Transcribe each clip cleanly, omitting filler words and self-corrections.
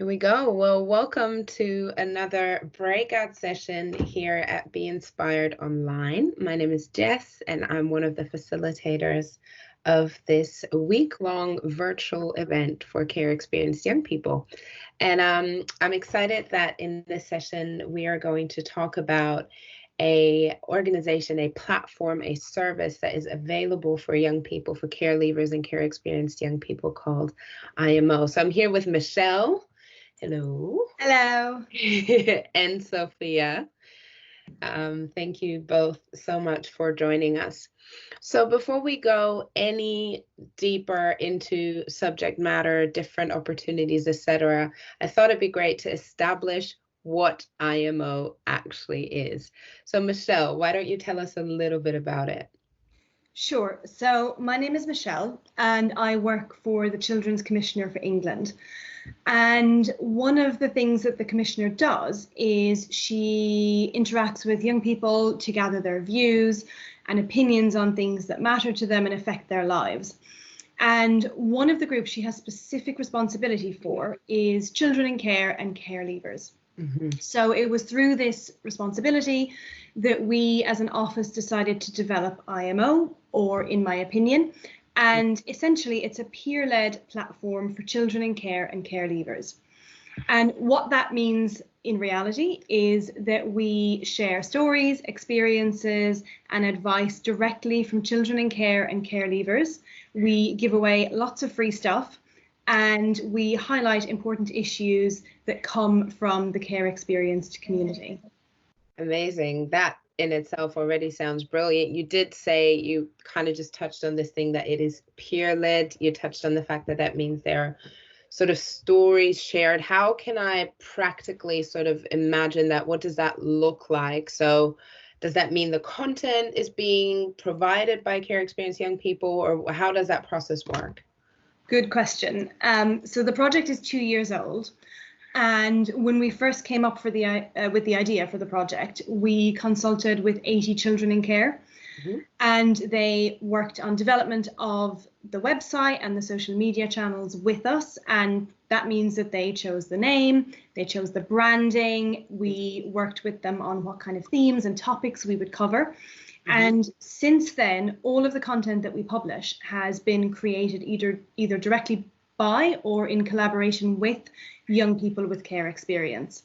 Here we go. Well, welcome to another breakout session here at Be Inspired Online. My name is Jess, and I'm one of the facilitators of this week-long virtual event for care experienced young people. And I'm excited that in this session, we are going to talk about a organization, a platform, a service that is available for young people, for care leavers and care experienced young people called IMO. So I'm here with Michelle. Hello. Hello. And Sophia. Thank you both so much for joining us. So before we go any deeper into subject matter, different opportunities, etc., I thought it'd be great to establish what IMO actually is. So Michelle, why don't you tell us a little bit about it? Sure. So my name is Michelle and I work for the Children's Commissioner for England. And one of the things that the Commissioner does is she interacts with young people to gather their views and opinions on things that matter to them and affect their lives. And one of the groups she has specific responsibility for is children in care and care leavers. So it was through this responsibility that we as an office decided to develop IMO, or In My Opinion. And essentially, it's a peer-led platform for children in care and care leavers. And what that means in reality is that we share stories, experiences, and advice directly from children in care and care leavers. We give away lots of free stuff, and we highlight important issues that come from the care experienced community. Amazing. That in itself already sounds brilliant. You did say, you kind of just touched on this thing that it is peer-led. You touched on the fact that that means there are sort of stories shared. How can I practically sort of imagine that? What does that look like? So does that mean the content is being provided by care experienced young people, or how does that process work? Good question. So the project is 2 years old. And when we first came up with the idea for the project, we consulted with 80 children in care, and they worked on development of the website and the social media channels with us. And that means that they chose the name, they chose the branding. We worked with them on what kind of themes and topics we would cover. And since then, all of the content that we publish has been created either directly by or in collaboration with young people with care experience.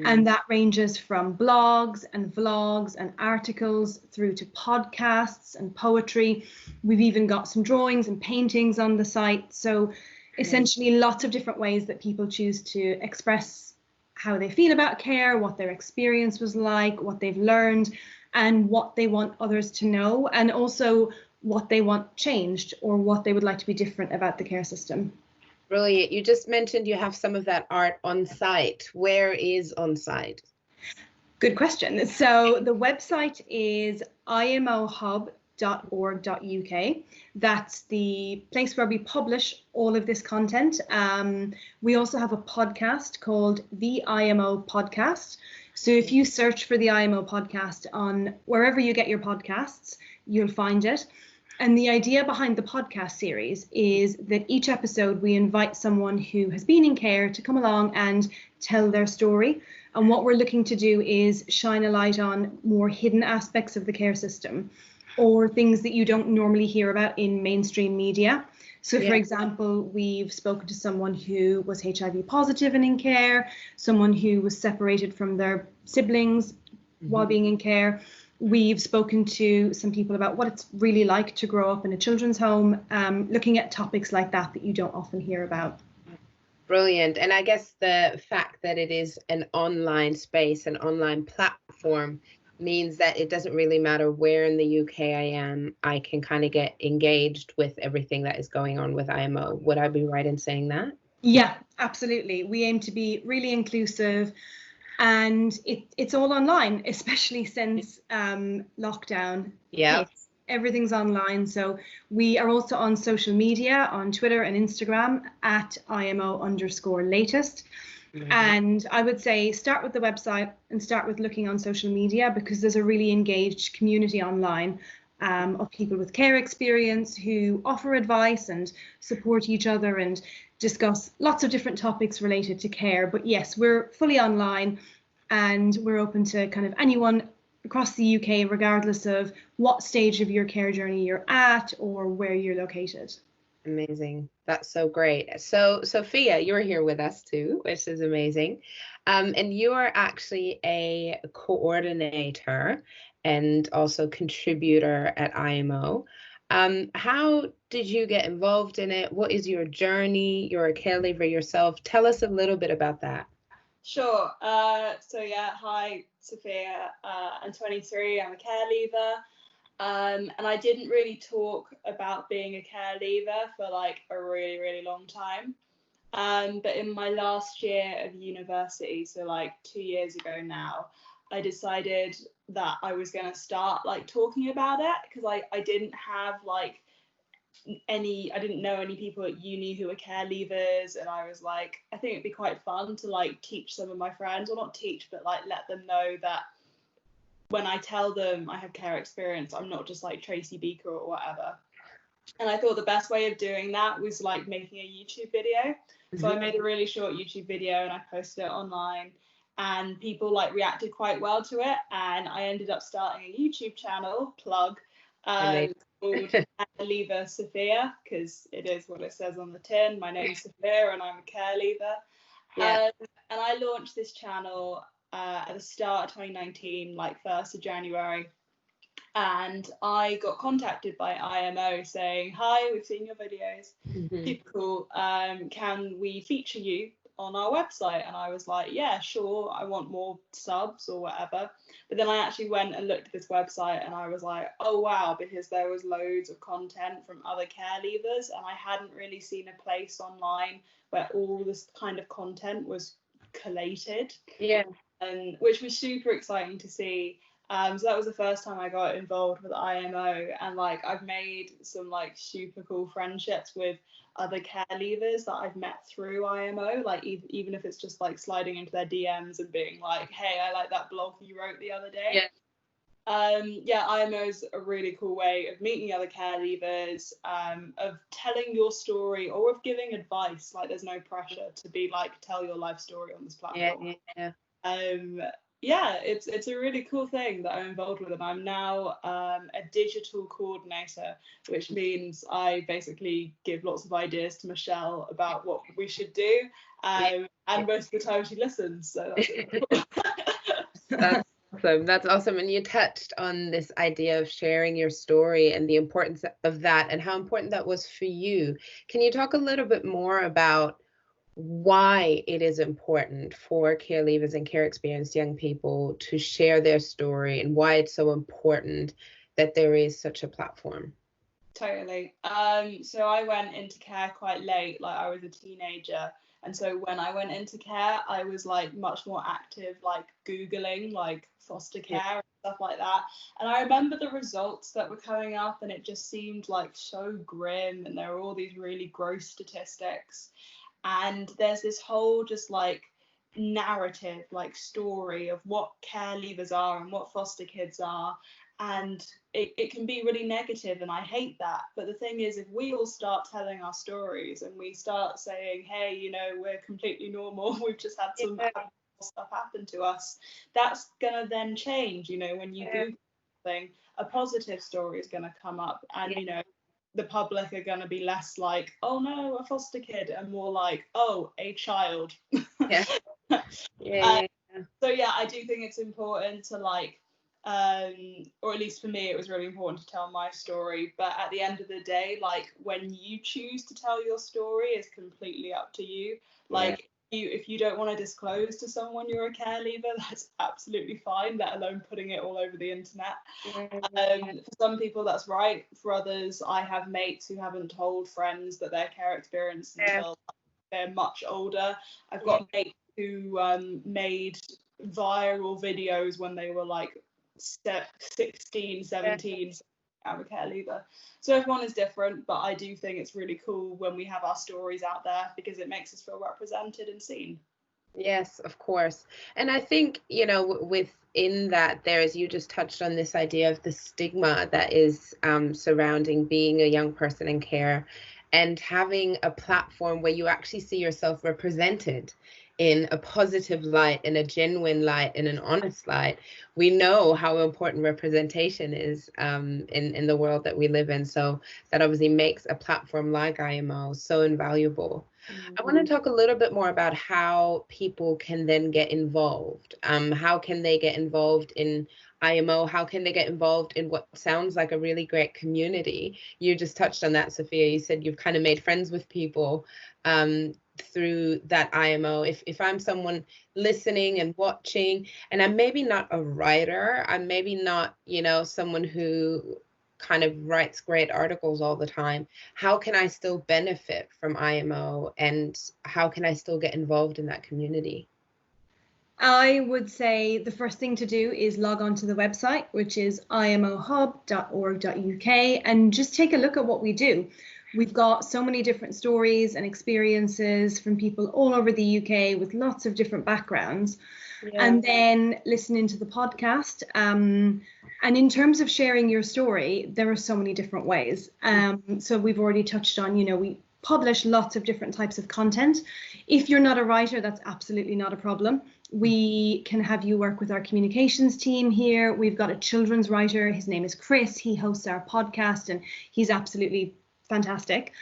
And that ranges from blogs and vlogs and articles through to podcasts and poetry. We've even got some drawings and paintings on the site. So essentially lots of different ways that people choose to express how they feel about care, what their experience was like, what they've learned, and what they want others to know, and also what they want changed or what they would like to be different about the care system. Brilliant. You just mentioned you have some of that art on site. Where is on site? Good question. So the website is imohub.org.uk. That's the place where we publish all of this content. We also have a podcast called the IMO Podcast. So if you search for the IMO Podcast on wherever you get your podcasts, you'll find it. And the idea behind the podcast series is that each episode we invite someone who has been in care to come along and tell their story. And what we're looking to do is shine a light on more hidden aspects of the care system, or things that you don't normally hear about in mainstream media. So, for example, we've spoken to someone who was HIV positive and in care, someone who was separated from their siblings while being in care. We've spoken to some people about what it's really like to grow up in a children's home, looking at topics like that you don't often hear about. Brilliant. And I guess the fact that it is an online space, an online platform, means that it doesn't really matter where in the UK I am, I can kind of get engaged with everything that is going on with IMO. Would I be right in saying that? Yeah, absolutely. We aim to be really inclusive. And it's all online, especially since lockdown. Yeah. Everything's online. So we are also on social media, on Twitter and Instagram at IMO_latest. And I would say start with the website and start with looking on social media, because there's a really engaged community online of people with care experience who offer advice and support each other and discuss lots of different topics related to care. But yes, we're fully online, and we're open to kind of anyone across the UK, regardless of what stage of your care journey you're at or where you're located. Amazing. That's so great. So, Sophia, you're here with us too, which is amazing. And you are actually a coordinator and also contributor at IMO. How did you get involved in it? What is your journey? You're a care leaver yourself. Tell us a little bit about that. Sure. So yeah, hi, Sophia. I'm 23. I'm a care leaver. And I didn't really talk about being a care leaver for like a really, really long time. But in my last year of university, so like 2 years ago now, I decided that I was going to start like talking about it, because I didn't have like I didn't know any people at uni who were care leavers, and I was like, I think it'd be quite fun to like teach some of my friends, or not teach, but like let them know that when I tell them I have care experience, I'm not just like Tracy Beaker or whatever. And I thought the best way of doing that was like making a YouTube video. So I made a really short YouTube video and I posted it online, and people like reacted quite well to it. And I ended up starting a YouTube channel, plug, called Care Leaver Sophia, because it is what it says on the tin. My name's Sophia and I'm a care leaver. And I launched this channel at the start of 2019, like 1st of January. And I got contacted by IMO saying, hi, we've seen your videos, super cool, can we feature you on our website? And I was like, yeah, sure, I want more subs or whatever. But then I actually went and looked at this website and I was like, oh wow, because there was loads of content from other care leavers, and I hadn't really seen a place online where all this kind of content was collated. And which was super exciting to see. So that was the first time I got involved with IMO, and like I've made some like super cool friendships with other care leavers that I've met through IMO, like even if it's just like sliding into their DMs and being like, hey, I like that blog you wrote the other day. IMO is a really cool way of meeting other care leavers, of telling your story or of giving advice. Like there's no pressure to be like, tell your life story on this platform. It's a really cool thing that I'm involved with, and I'm now a digital coordinator, which means I basically give lots of ideas to Michelle about what we should do, and most of the time she listens, so that's really cool. That's awesome. That's awesome. And you touched on this idea of sharing your story and the importance of that and how important that was for you. Can you talk a little bit more about why it is important for care leavers and care experienced young people to share their story, and why it's so important that there is such a platform? Totally. So I went into care quite late, like I was a teenager. And so when I went into care, I was like much more active, like Googling like foster care and stuff like that. And I remember the results that were coming up, and it just seemed like so grim, and there were all these really gross statistics. And there's this whole just like narrative, like story of what care leavers are and what foster kids are. And it can be really negative, and I hate that. But the thing is, if we all start telling our stories and we start saying, hey, you know, we're completely normal, we've just had some stuff happen to us, that's gonna then change. You know, when you Google something, a positive story is gonna come up, and you know, the public are gonna be less like, oh no, a foster kid, and more like, oh, a child. So yeah, I do think it's important to like, or at least for me, it was really important to tell my story. But at the end of the day, like when you choose to tell your story is completely up to you. Like if you don't want to disclose to someone you're a care leaver, that's absolutely fine, let alone putting it all over the internet. For some people that's right. For others, I have mates who haven't told friends that they're care experienced until they're much older. I've got mates who made viral videos when they were like 16, 17. I'm a care leaver. So everyone is different, but I do think it's really cool when we have our stories out there, because it makes us feel represented and seen. Yes, of course. And I think, you know, within that, there's, you just touched on this idea of the stigma that is surrounding being a young person in care. and having a platform where you actually see yourself represented in a positive light, in a genuine light, in an honest light. We know how important representation is in the world that we live in. So that obviously makes a platform like IMO so invaluable. I want to talk a little bit more about how people can then get involved. How can they get involved in IMO? How can they get involved in what sounds like a really great community? You just touched on that, Sophia. You said you've kind of made friends with people through that IMO. If I'm someone listening and watching, and I'm maybe not a writer, I'm maybe not, someone who kind of writes great articles all the time, how can I still benefit from IMO, and how can I still get involved in that community? I would say the first thing to do is log on to the website, which is imohub.org.uk, and just take a look at what we do. We've got so many different stories and experiences from people all over the UK with lots of different backgrounds. Yeah. And then listening to the podcast. And in terms of sharing your story, there are so many different ways. So we've already touched on, we publish lots of different types of content. If you're not a writer, that's absolutely not a problem. We can have you work with our communications team here. We've got a children's writer. His name is Chris. He hosts our podcast and he's absolutely fantastic.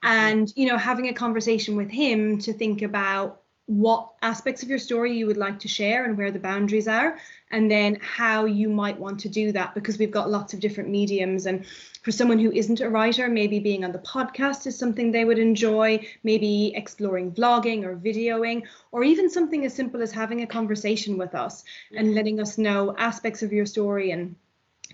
And, having a conversation with him to think about what aspects of your story you would like to share and where the boundaries are, and then how you might want to do that, because we've got lots of different mediums. And for someone who isn't a writer, maybe being on the podcast is something they would enjoy, maybe exploring vlogging or videoing, or even something as simple as having a conversation with us and letting us know aspects of your story and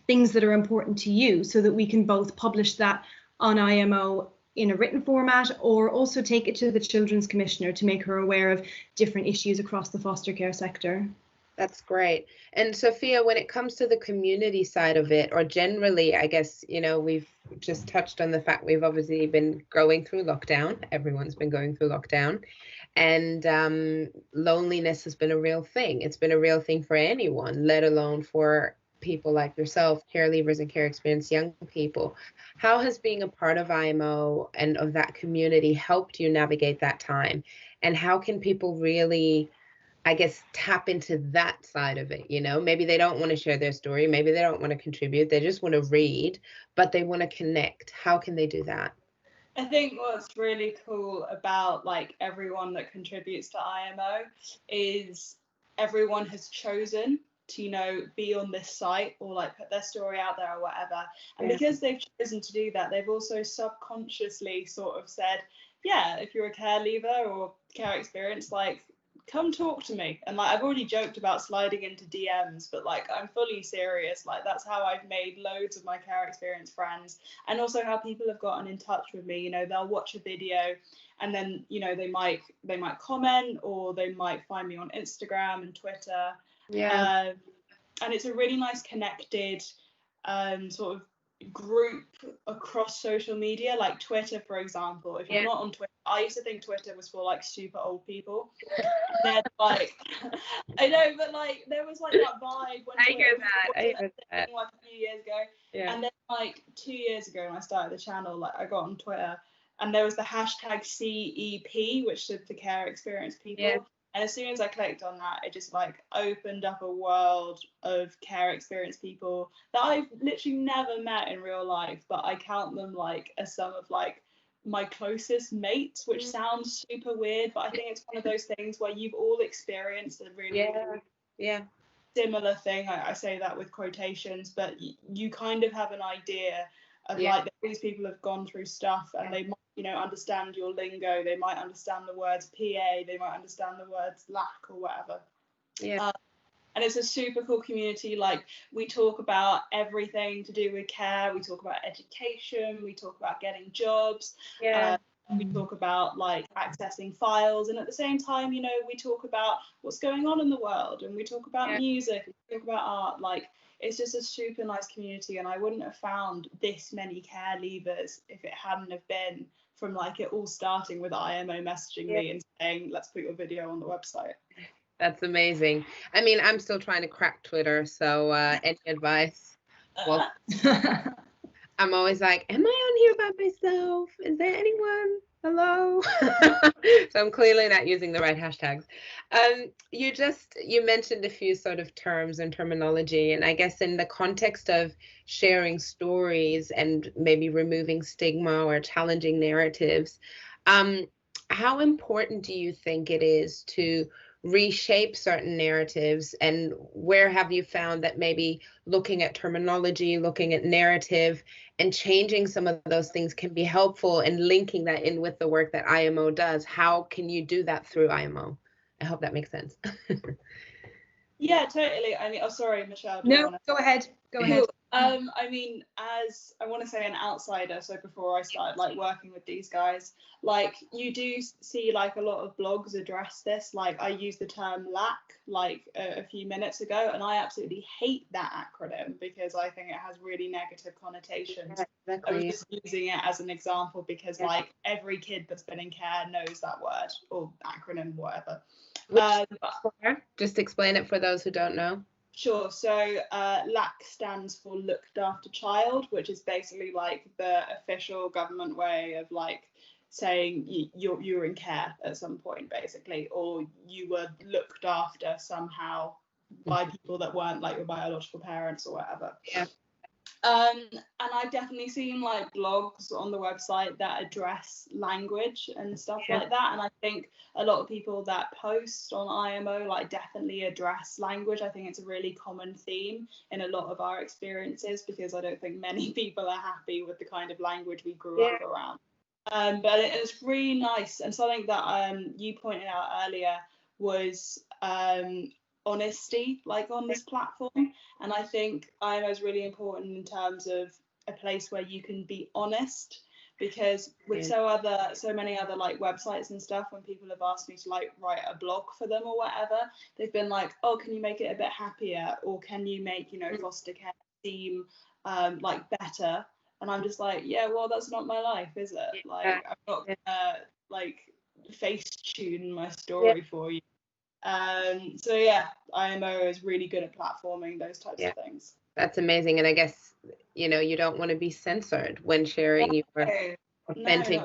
things that are important to you, so that we can both publish that on IMO in a written format, or also take it to the Children's Commissioner to make her aware of different issues across the foster care sector. That's great. And Sophia, when it comes to the community side of it, or generally, I guess, we've just touched on the fact we've obviously been going through lockdown. Everyone's been going through lockdown. And loneliness has been a real thing. It's been a real thing for anyone, let alone for people like yourself, care leavers and care experienced young people. How has being a part of IMO and of that community helped you navigate that time? And how can people really, I guess, tap into that side of it? Maybe they don't want to share their story. Maybe they don't want to contribute. They just want to read, but they want to connect. How can they do that? I think what's really cool about everyone that contributes to IMO is everyone has chosen to be on this site or put their story out there or whatever, and because they've chosen to do that, they've also subconsciously sort of said, yeah, if you're a care leaver or care experience, come talk to me. And I've already joked about sliding into DMs, but I'm fully serious. That's how I've made loads of my care experience friends, and also how people have gotten in touch with me. They'll watch a video and then they might comment, or they might find me on Instagram and Twitter. And it's a really nice connected sort of group across social media, like Twitter, for example. If you're not on Twitter, I used to think Twitter was for super old people. And then I know, but there was that vibe when I hear that. a few years ago. And then 2 years ago when I started the channel, I got on Twitter and there was the hashtag CEP, which stood for care experience people. And as soon as I clicked on that, it just opened up a world of care experience people that I've literally never met in real life, but I count them as some of my closest mates, which sounds super weird, but I think it's one of those things where you've all experienced a really similar thing. I say that with quotations, but you kind of have an idea of that these people have gone through stuff, and they might understand your lingo, they might understand the words PA, they might understand the words lack or whatever. And it's a super cool community. We talk about everything to do with care, we talk about education, we talk about getting jobs, we talk about accessing files, and at the same time we talk about what's going on in the world, and we talk about music, we talk about art. It's just a super nice community, and I wouldn't have found this many care leavers if it hadn't have been from it all starting with IMO messaging me and saying, let's put your video on the website. That's amazing. I mean, I'm still trying to crack Twitter, so any advice? Well, I'm always like, am I on here by myself? Is there anyone? Hello? So I'm clearly not using the right hashtags. You mentioned a few sort of terms and terminology, and I guess in the context of sharing stories and maybe removing stigma or challenging narratives, um, how important do you think it is to reshape certain narratives, and where have you found that maybe looking at terminology, looking at narrative, and changing some of those things can be helpful in linking that in with the work that IMO does? How can you do that through IMO? I hope that makes sense. Yeah, totally. I mean, oh, sorry, Michelle. No, go ahead. Go ahead. I mean, as I want to say an outsider, so before I started like working with these guys, like you do see like a lot of blogs address this. Like I used the term lack like a few minutes ago, and I absolutely hate that acronym because I think it has really negative connotations. Yeah, exactly. I was just using it as an example because like every kid that's been in care knows that word or acronym, whatever. Just explain it for those who don't know. Sure. So LAC stands for Looked After Child, which is basically like the official government way of like saying you're in care at some point, basically, or you were looked after somehow by people that weren't like your biological parents or whatever. Yeah. And I've definitely seen like blogs on the website that address language and stuff like that. And I think a lot of people that post on IMO like definitely address language. I think it's a really common theme in a lot of our experiences because I don't think many people are happy with the kind of language we grew up around. But it's really nice. And something that you pointed out earlier was honesty, like on this platform. And I think IMO is really important in terms of a place where you can be honest, because with so many other like websites and stuff, when people have asked me to like write a blog for them or whatever, they've been like, oh, can you make it a bit happier, or can you make, you know, foster care seem like better? And I'm just like, yeah, well, that's not my life, is it? Like I'm not gonna like face tune my story for you. So yeah, IMO is really good at platforming those types of things. That's amazing. And I guess, you know, you don't want to be censored when sharing your authentic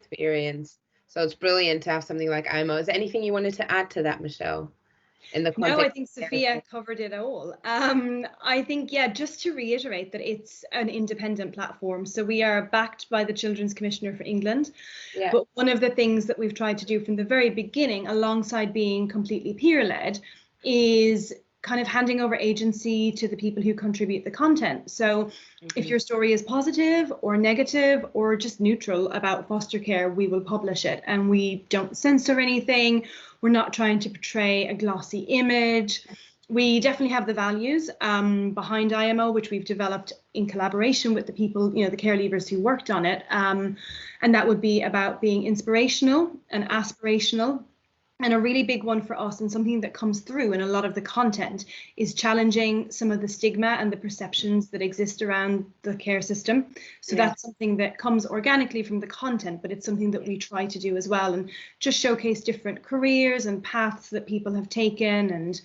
experience. So it's brilliant to have something like IMO. Is there anything you wanted to add to that, Michelle? In the context? No, I think Sophia covered it all. I think, yeah, just to reiterate that it's an independent platform. So we are backed by the Children's Commissioner for England. Yeah. But one of the things that we've tried to do from the very beginning, alongside being completely peer-led, is kind of handing over agency to the people who contribute the content. So if your story is positive or negative or just neutral about foster care, we will publish it, and we don't censor anything. We're not trying to portray a glossy image. We definitely have the values behind IMO, which we've developed in collaboration with the people, you know, the care leavers who worked on it. And that would be about being inspirational and aspirational. And a really big one for us, and something that comes through in a lot of the content, is challenging some of the stigma and the perceptions that exist around the care system. So that's something that comes organically from the content, but it's something that we try to do as well, and just showcase different careers and paths that people have taken, and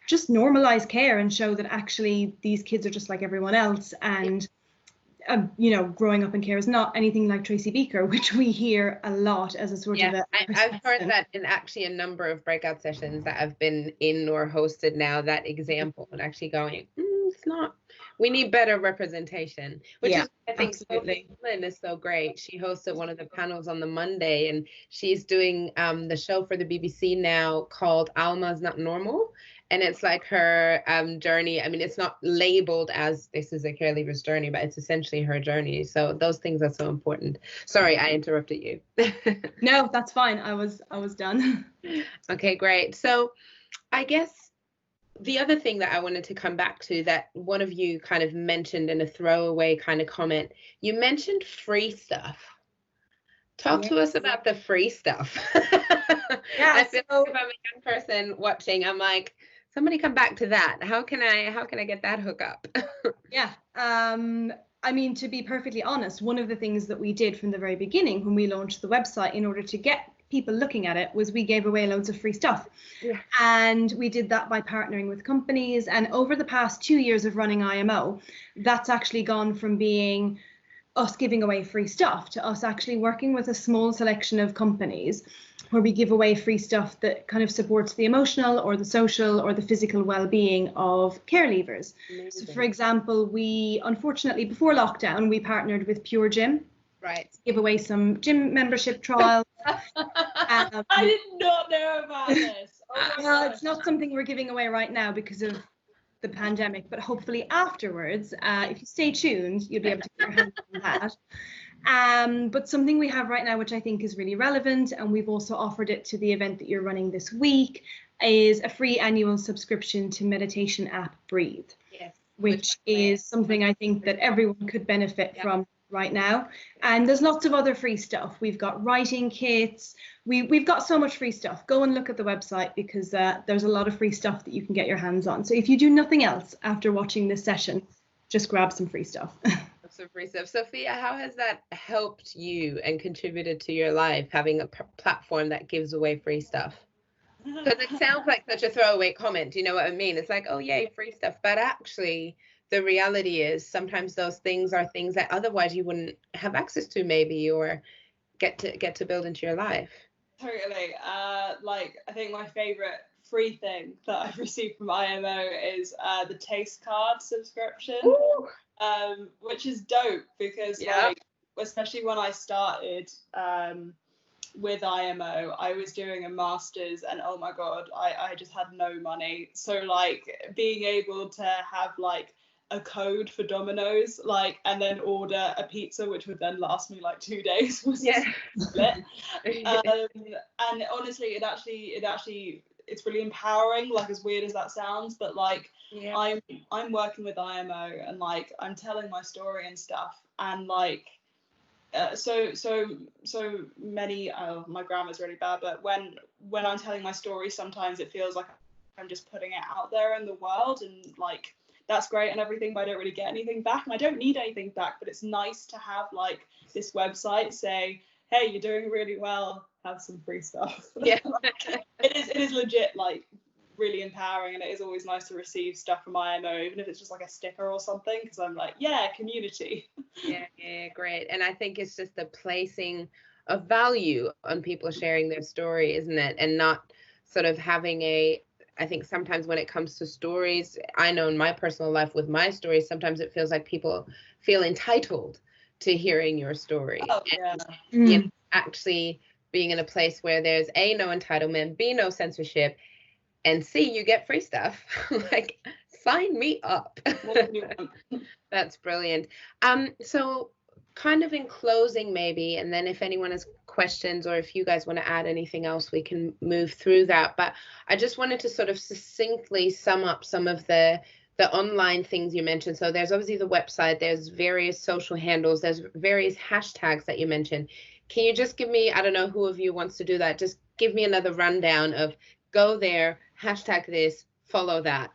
just normalize care and show that actually these kids are just like everyone else. And you know, growing up in care is not anything like Tracy Beaker, which we hear a lot as a sort of a I've heard that in actually a number of breakout sessions that I've been in or hosted now, that example, and actually going, it's not, we need better representation, which is, I think, Sophia is so great. She hosted one of the panels on the Monday, and she's doing the show for the BBC now called Alma's Not Normal. And it's like her journey. I mean, it's not labeled as this is a care leaver's journey, but it's essentially her journey. So those things are so important. Sorry, I interrupted you. No, that's fine. I was done. Okay, great. So I guess the other thing that I wanted to come back to, that one of you kind of mentioned in a throwaway kind of comment, you mentioned free stuff. Talk to us about the free stuff. I feel like if I'm a young person watching, I'm like, somebody come back to that. How can I get that hook up? I mean, to be perfectly honest, one of the things that we did from the very beginning when we launched the website, in order to get people looking at it was we gave away loads of free stuff. Yeah. And we did that by partnering with companies. And over the past 2 years of running IMO, that's actually gone from being us giving away free stuff to us actually working with a small selection of companies where we give away free stuff that kind of supports the emotional or the social or the physical well-being of care leavers. Amazing. So for example, we unfortunately before lockdown we partnered with Pure Gym, Right. to give away some gym membership trials. I did not know about this. Oh my Well, gosh. it's not something we're giving away right now because of the pandemic, but hopefully afterwards, if you stay tuned, you'll be able to get your hands on that. But something we have right now, which I think is really relevant, and we've also offered it to the event that you're running this week, is a free annual subscription to meditation app Breathe, Yes. which is something I think that everyone could benefit from right now. And there's lots of other free stuff. We've got writing kits. We've got so much free stuff. Go and look at the website because there's a lot of free stuff that you can get your hands on. So if you do nothing else after watching this session, just grab some free stuff. Some free stuff. Sophia, how has that helped you and contributed to your life, having a platform that gives away free stuff? Because it sounds like such a throwaway comment, you know what I mean? It's like, oh yay, free stuff. But actually, the reality is sometimes those things are things that otherwise you wouldn't have access to maybe or get to build into your life. Totally. Like I think my favorite free thing that I've received from IMO is the taste card subscription. Ooh. Which is dope because like especially when I started with IMO, I was doing a master's and oh my god, I just had no money. So like being able to have like a code for Domino's, like, and then order a pizza which would then last me like 2 days was lit. And honestly, it actually it's really empowering, like as weird as that sounds, but like I'm working with IMO and like I'm telling my story and stuff, and like so many my grammar's really bad, but when I'm telling my story, sometimes it feels like I'm just putting it out there in the world, and like that's great and everything, but I don't really get anything back, and I don't need anything back, but it's nice to have like this website say, hey, you're doing really well, have some free stuff. Yeah. it is legit like really empowering, and it is always nice to receive stuff from IMO, even if it's just like a sticker or something, because I'm like, yeah, community. Yeah, great. And I think it's just the placing of value on people sharing their story, isn't it? And not sort of having I think sometimes when it comes to stories, I know in my personal life with my stories, sometimes it feels like people feel entitled to hearing your story. Oh, and, you know, actually being in a place where there's A, no entitlement, B, no censorship, and C, you get free stuff. Like, sign me up. That's brilliant. So kind of in closing maybe, and then if anyone has questions or if you guys want to add anything else, we can move through that. But I just wanted to sort of succinctly sum up some of the online things you mentioned. So there's obviously the website, there's various social handles, there's various hashtags that you mentioned. Can you just give me, I don't know who of you wants to do that, just give me another rundown of go there, hashtag this, follow that.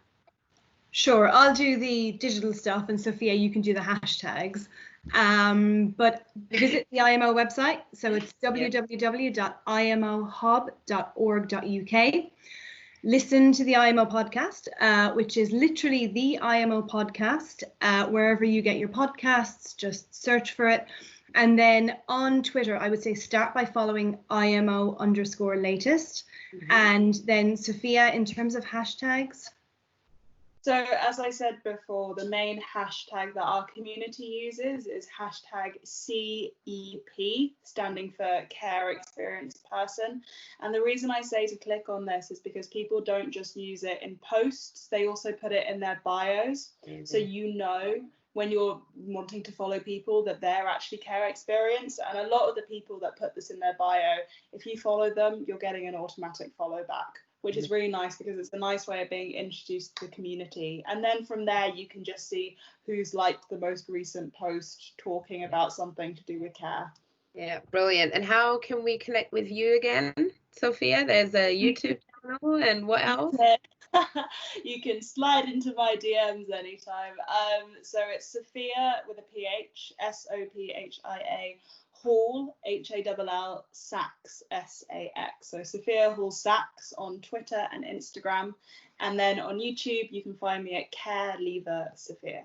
Sure, I'll do the digital stuff, and Sophia, you can do the hashtags. But visit the IMO website. So it's www.imohub.org.uk. Listen to the IMO podcast, which is literally the IMO podcast. Wherever you get your podcasts, just search for it. And then on Twitter, I would say start by following IMO_latest. And then Sophia, in terms of hashtags. So as I said before, the main hashtag that our community uses is hashtag CEP, standing for Care Experienced Person. And the reason I say to click on this is because people don't just use it in posts, they also put it in their bios. Mm-hmm. So you know when you're wanting to follow people that they're actually care experienced. And a lot of the people that put this in their bio, if you follow them, you're getting an automatic follow back, which is really nice because it's a nice way of being introduced to the community. And then from there, you can just see who's liked the most recent post talking about something to do with care. Yeah, brilliant. And how can we connect with you again, Sophia? There's a YouTube channel, and what else? You can slide into my DMs anytime. So it's Sophia with a PH, SOPHIA Hall, Hall, Sachs, Sax. So Sophia Hall Sachs on Twitter and Instagram. And then on YouTube, you can find me at Care Leaver Sophia.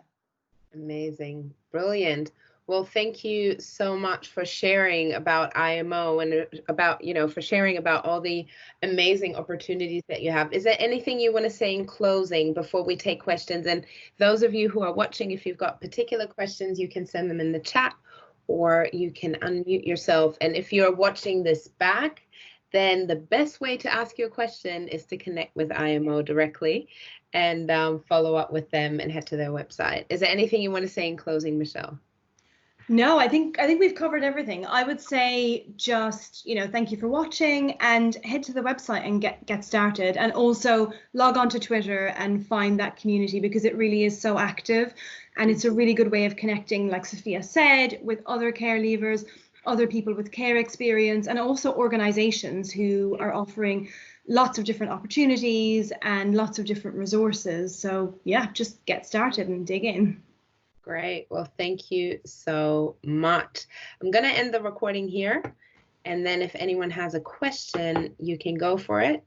Amazing. Brilliant. Well, thank you so much for sharing about IMO and about, for sharing about all the amazing opportunities that you have. Is there anything you want to say in closing before we take questions? And those of you who are watching, if you've got particular questions, you can send them in the chat or you can unmute yourself. And if you're watching this back, then the best way to ask your question is to connect with IMO directly and follow up with them and head to their website. Is there anything you want to say in closing, Michelle? No, I think we've covered everything. I would say just, thank you for watching and head to the website and get started, and also log on to Twitter and find that community because it really is so active and it's a really good way of connecting, like Sophia said, with other care leavers, other people with care experience, and also organizations who are offering lots of different opportunities and lots of different resources. So yeah, just get started and dig in. Great. Well, thank you so much. I'm going to end the recording here. And then if anyone has a question, you can go for it.